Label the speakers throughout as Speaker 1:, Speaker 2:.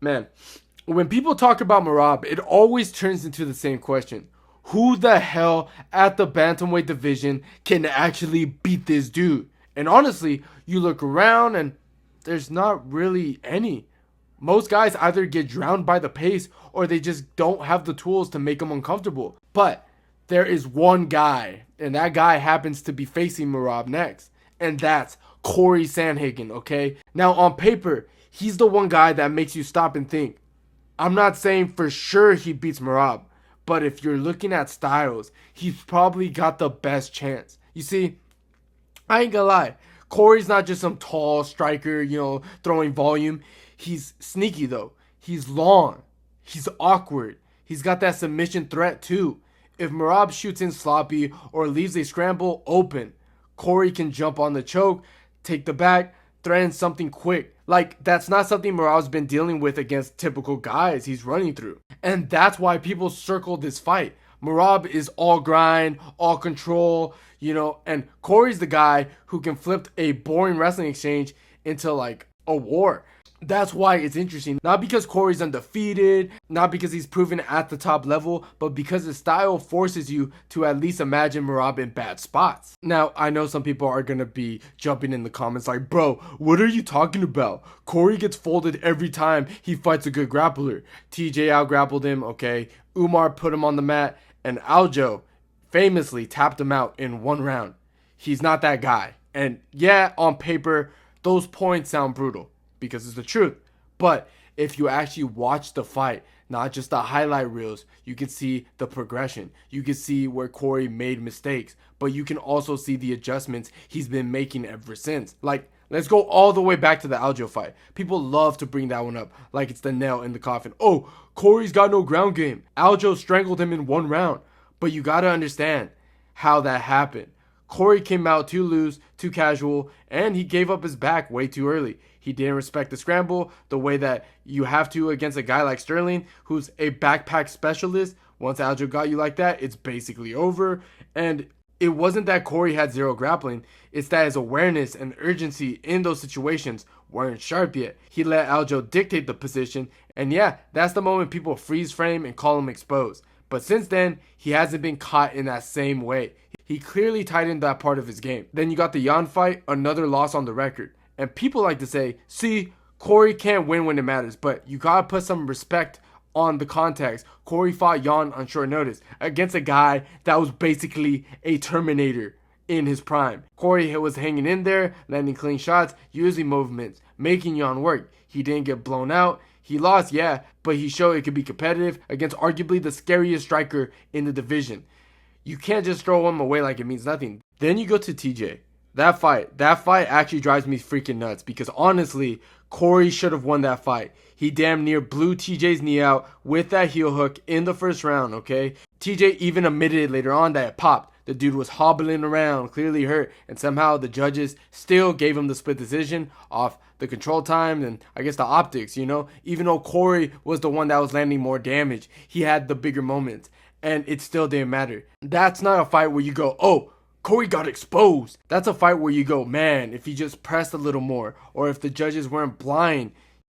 Speaker 1: Man, when people talk about Merab, it always turns into the same question. Who the hell at the bantamweight division can actually beat this dude? And honestly, you look around and there's not really any. Most guys either get drowned by the pace or they just don't have the tools to make them uncomfortable. But there is one guy, and that guy happens to be facing Merab next. And that's Cory Sandhagen, okay? Now, on paper, he's the one guy that makes you stop and think. I'm not saying for sure he beats Merab, but if you're looking at styles, he's probably got the best chance. You see, I ain't gonna lie. Corey's not just some tall striker, throwing volume. He's sneaky though. He's long. He's awkward. He's got that submission threat too. If Merab shoots in sloppy or leaves a scramble open, Corey can jump on the choke, take the back, threaten something quick. Like, that's not something Merab's been dealing with against typical guys he's running through. And that's why people circle this fight. Merab is all grind, all control, and Corey's the guy who can flip a boring wrestling exchange into like a war. That's why it's interesting. Not because Corey's undefeated, not because he's proven at the top level, but because his style forces you to at least imagine Merab in bad spots. Now, I know some people are going to be jumping in the comments like, bro, what are you talking about? Corey gets folded every time he fights a good grappler. TJ out-grappled him, okay. Umar put him on the mat, and Aljo famously tapped him out in one round. He's not that guy. And yeah, on paper, those points sound brutal because it's the truth. But if you actually watch the fight, not just the highlight reels, you can see the progression. You can see where Corey made mistakes, but you can also see the adjustments he's been making ever since. Like, let's go all the way back to the Aljo fight. People love to bring that one up like it's the nail in the coffin. Oh, Corey's got no ground game. Aljo strangled him in one round. But you got to understand how that happened. Corey came out too loose, too casual, and he gave up his back way too early. He didn't respect the scramble the way that you have to against a guy like Sterling, who's a backpack specialist. Once Aljo got you like that, it's basically over. And it wasn't that Corey had zero grappling. It's that his awareness and urgency in those situations weren't sharp yet. He let Aljo dictate the position. And yeah, that's the moment people freeze frame and call him exposed. But since then, he hasn't been caught in that same way. He clearly tightened that part of his game. Then you got the Yan fight, another loss on the record. And people like to say, see, Corey can't win when it matters, but you gotta put some respect on the context. Corey fought Yan on short notice against a guy that was basically a Terminator in his prime. Corey was hanging in there, landing clean shots, using movements, making Yan work. He didn't get blown out. He lost, yeah, but he showed it could be competitive against arguably the scariest striker in the division. You can't just throw him away like it means nothing. Then you go to TJ. That fight actually drives me freaking nuts because honestly, Corey should have won that fight. He damn near blew TJ's knee out with that heel hook in the first round, okay? TJ even admitted later on that it popped. The dude was hobbling around, clearly hurt, and somehow the judges still gave him the split decision off the control time and I guess the optics, Even though Corey was the one that was landing more damage, he had the bigger moments, and it still didn't matter. That's not a fight where you go, oh, Corey got exposed. That's a fight where you go, man, if he just pressed a little more, or if the judges weren't blind,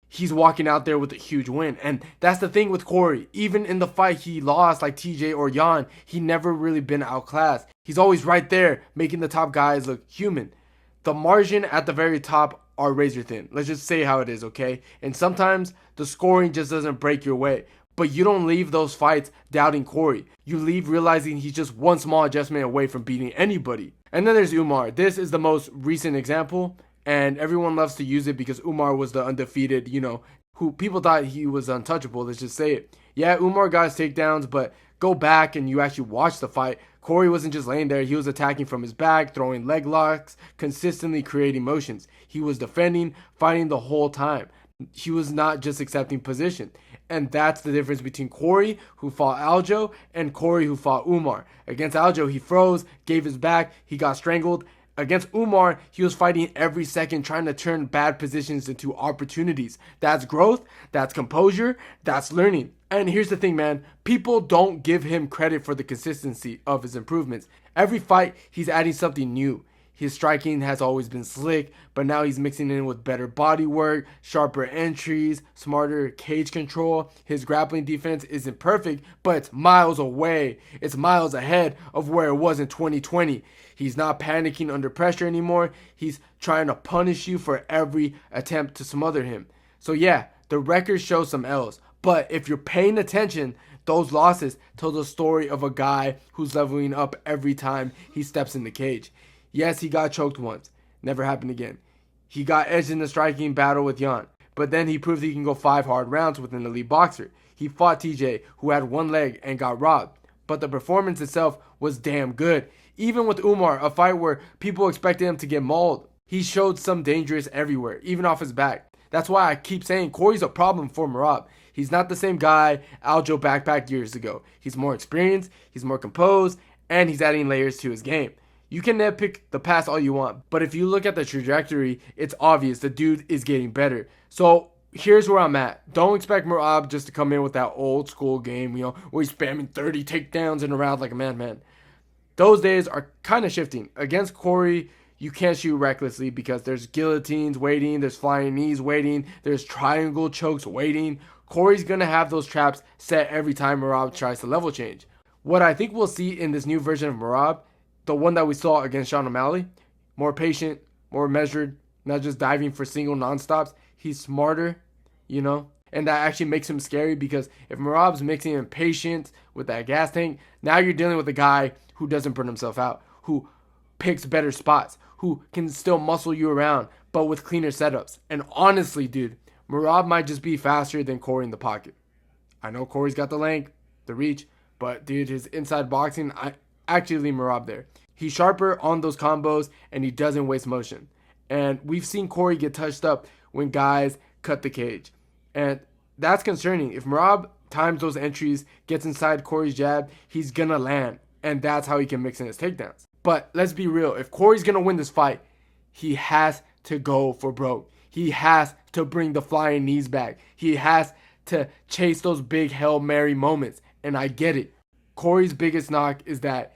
Speaker 1: he's walking out there with a huge win. And that's the thing with Corey. Even in the fight he lost, like TJ or Yan, he never really been outclassed. He's always right there, making the top guys look human. The margin at the very top are razor thin. Let's just say how it is, okay? And sometimes the scoring just doesn't break your way. But you don't leave those fights doubting Corey. You leave realizing he's just one small adjustment away from beating anybody. And then there's Umar. This is the most recent example, and everyone loves to use it because Umar was the undefeated, who people thought he was untouchable. Let's just say it. Yeah, Umar got his takedowns, but go back and you actually watch the fight. Corey wasn't just laying there. He was attacking from his back, throwing leg locks, consistently creating motions. He was defending, fighting the whole time. He was not just accepting position. And that's the difference between Corey, who fought Aljo, and Corey, who fought Umar. Against Aljo, he froze, gave his back, he got strangled. Against Umar, he was fighting every second, trying to turn bad positions into opportunities. That's growth, that's composure, that's learning. And here's the thing, man. People don't give him credit for the consistency of his improvements. Every fight, he's adding something new. His striking has always been slick, but now he's mixing in with better body work, sharper entries, smarter cage control. His grappling defense isn't perfect, but it's miles away. It's miles ahead of where it was in 2020. He's not panicking under pressure anymore. He's trying to punish you for every attempt to smother him. So yeah, the record shows some L's, but if you're paying attention, those losses tell the story of a guy who's leveling up every time he steps in the cage. Yes, he got choked once. Never happened again. He got edged in the striking battle with Jan, but then he proved he can go 5 hard rounds with an elite boxer. He fought TJ, who had one leg and got robbed, but the performance itself was damn good. Even with Umar, a fight where people expected him to get mauled, he showed some dangerous everywhere, even off his back. That's why I keep saying Cory's a problem for Merab. He's not the same guy Aljo backpacked years ago. He's more experienced, he's more composed, and he's adding layers to his game. You can nitpick the past all you want, but if you look at the trajectory, it's obvious the dude is getting better. So here's where I'm at. Don't expect Merab just to come in with that old school game, where he's spamming 30 takedowns in a round like a madman. Those days are kind of shifting. Against Cory, you can't shoot recklessly because there's guillotines waiting, there's flying knees waiting, there's triangle chokes waiting. Cory's going to have those traps set every time Merab tries to level change. What I think we'll see in this new version of Merab, the one that we saw against Sean O'Malley, more patient, more measured, not just diving for single non-stops. He's smarter, and that actually makes him scary because if Merab's mixing in patience with that gas tank, now you're dealing with a guy who doesn't burn himself out, who picks better spots, who can still muscle you around, but with cleaner setups. And honestly, dude, Merab might just be faster than Cory in the pocket. I know Cory's got the length, the reach, but dude, his inside boxing, I actually leave Merab there. He's sharper on those combos, and he doesn't waste motion. And we've seen Cory get touched up when guys cut the cage. And that's concerning. If Merab times those entries, gets inside Cory's jab, he's gonna land. And that's how he can mix in his takedowns. But let's be real. If Cory's gonna win this fight, he has to go for broke. He has to bring the flying knees back. He has to chase those big Hail Mary moments. And I get it. Cory's biggest knock is that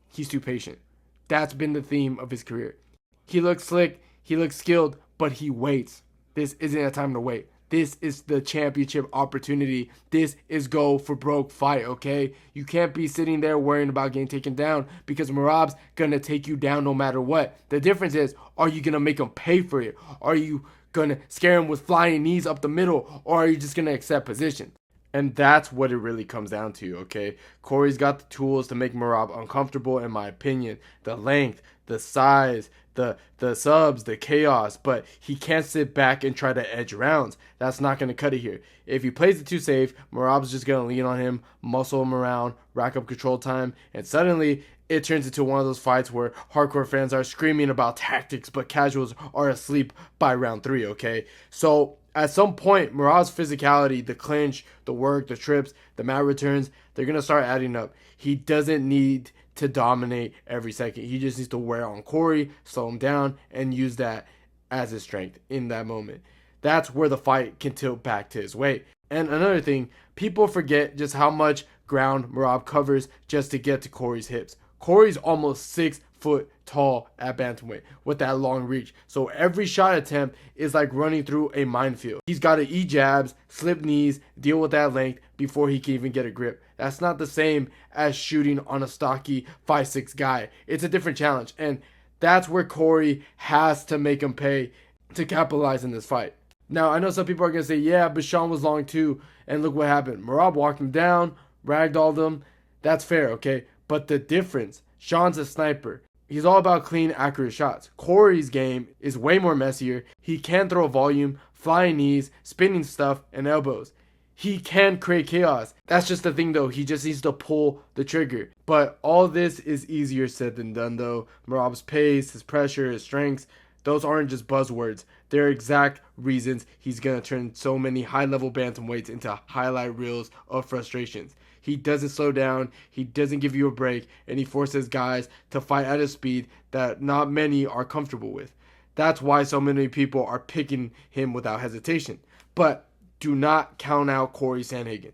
Speaker 1: he's too patient. That's been the theme of his career. He looks slick, he looks skilled, but he waits. This isn't a time to wait. This is the championship opportunity. This is go for broke fight, okay? You can't be sitting there worrying about getting taken down because Merab's gonna take you down no matter what. The difference is, are you gonna make him pay for it? Are you gonna scare him with flying knees up the middle? Or are you just gonna accept position? And that's what it really comes down to, okay? Cory's got the tools to make Merab uncomfortable, in my opinion. The length, the size, the subs, the chaos, but he can't sit back and try to edge rounds. That's not going to cut it here. If he plays it too safe, Merab's just going to lean on him, muscle him around, rack up control time, and suddenly it turns into one of those fights where hardcore fans are screaming about tactics, but casuals are asleep by round 3, okay? So at some point, Merab's physicality, the clinch, the work, the trips, the mat returns, they're going to start adding up. He doesn't need to dominate every second. He just needs to wear on Cory, slow him down, and use that as his strength in that moment. That's where the fight can tilt back to his weight. And another thing, people forget just how much ground Merab covers just to get to Cory's hips. Cory's almost 6 foot tall at bantamweight with that long reach. So every shot attempt is like running through a minefield. He's got to eat jabs, slip knees, deal with that length before he can even get a grip. That's not the same as shooting on a stocky 5'6" guy. It's a different challenge. And that's where Cory has to make him pay to capitalize in this fight. Now, I know some people are going to say, yeah, but Sean was long too. And look what happened. Merab walked him down, ragdolled him. That's fair, okay? But the difference, Sean's a sniper. He's all about clean, accurate shots. Cory's game is way more messier. He can throw volume, flying knees, spinning stuff, and elbows. He can create chaos. That's just the thing though. He just needs to pull the trigger. But all this is easier said than done though. Merab's pace, his pressure, his strengths, those aren't just buzzwords. They're exact reasons he's going to turn so many high-level bantamweights into highlight reels of frustrations. He doesn't slow down, he doesn't give you a break, and he forces guys to fight at a speed that not many are comfortable with. That's why so many people are picking him without hesitation. But do not count out Cory Sandhagen.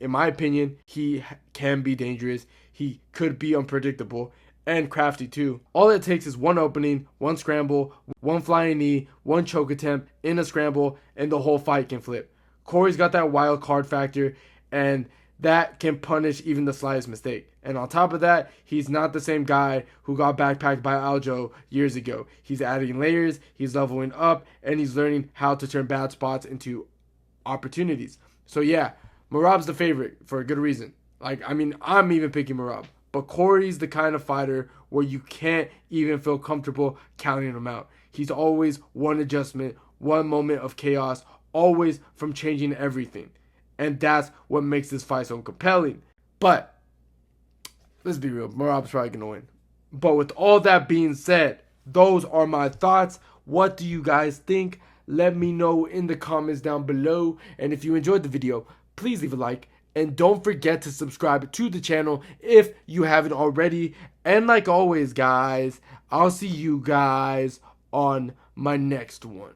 Speaker 1: In my opinion, he can be dangerous. He could be unpredictable. and crafty too. All it takes is one opening, one scramble, one flying knee, one choke attempt in a scramble, and the whole fight can flip. Cory's got that wild card factor, and that can punish even the slightest mistake. And on top of that, he's not the same guy who got backpacked by Aljo years ago. He's adding layers, he's leveling up, and he's learning how to turn bad spots into opportunities. So yeah, Merab's the favorite for a good reason. I'm even picking Merab. But Cory's the kind of fighter where you can't even feel comfortable counting him out. He's always one adjustment, one moment of chaos, always from changing everything. And that's what makes this fight so compelling. But, let's be real, Merab's probably going to win. But with all that being said, those are my thoughts. What do you guys think? Let me know in the comments down below. And if you enjoyed the video, please leave a like. And don't forget to subscribe to the channel if you haven't already. And like always, guys, I'll see you guys on my next one.